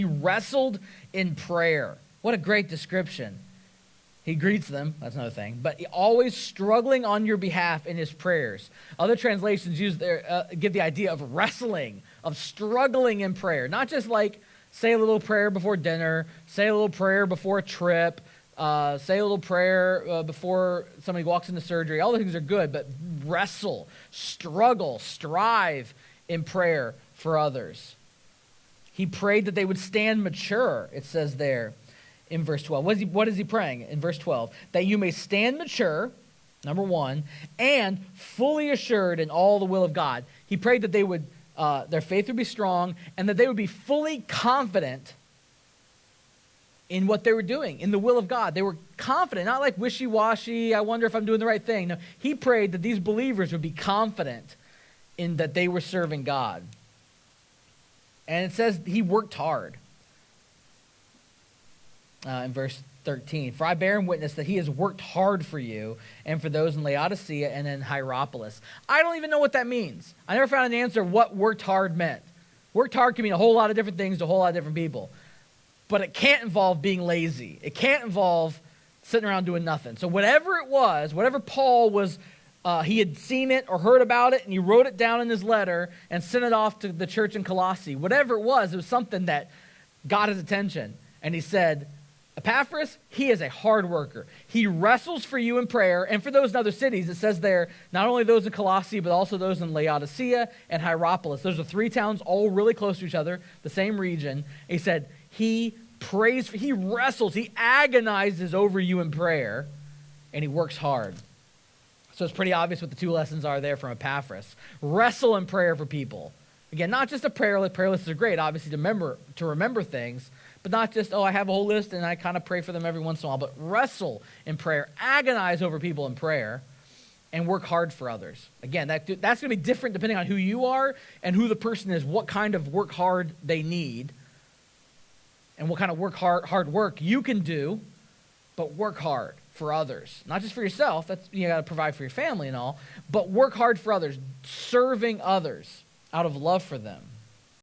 He wrestled in prayer. What a great description. He greets them, that's another thing, but he always struggling on your behalf in his prayers. Other translations give the idea of wrestling, of struggling in prayer. Not just like say a little prayer before dinner, say a little prayer before a trip, say a little prayer before somebody walks into surgery. All the things are good, but wrestle, struggle, strive in prayer for others. He prayed that they would stand mature, it says there in verse 12. What is he praying in verse 12? That you may stand mature, number one, and fully assured in all the will of God. He prayed that they would, their faith would be strong, and that they would be fully confident in what they were doing, in the will of God. They were confident, not like wishy-washy, I wonder if I'm doing the right thing. No, he prayed that these believers would be confident in that they were serving God. And it says he worked hard. In verse 13, for I bear him witness that he has worked hard for you and for those in Laodicea and in Hierapolis. I don't even know what that means. I never found an answer of what worked hard meant. Worked hard can mean a whole lot of different things to a whole lot of different people. But it can't involve being lazy. It can't involve sitting around doing nothing. So whatever it was, whatever Paul was, he had seen it or heard about it, and he wrote it down in his letter and sent it off to the church in Colossae. Whatever it was something that got his attention. And he said, Epaphras, he is a hard worker. He wrestles for you in prayer, and for those in other cities, it says there, not only those in Colossae, but also those in Laodicea and Hierapolis. Those are 3 towns all really close to each other, the same region. He said, he prays, he wrestles, he agonizes over you in prayer, and he works hard. So it's pretty obvious what the 2 lessons are there from Epaphras. Wrestle in prayer for people. Again, not just a prayer list. Prayer lists are great, obviously, to remember things, but not just, I have a whole list and I kind of pray for them every once in a while, but wrestle in prayer, agonize over people in prayer, and work hard for others. Again, that's going to be different depending on who you are and who the person is, what kind of work hard they need, and what kind of hard work you can do, but work hard for others. Not just for yourself, that's you got to provide for your family and all, but work hard for others, serving others out of love for them.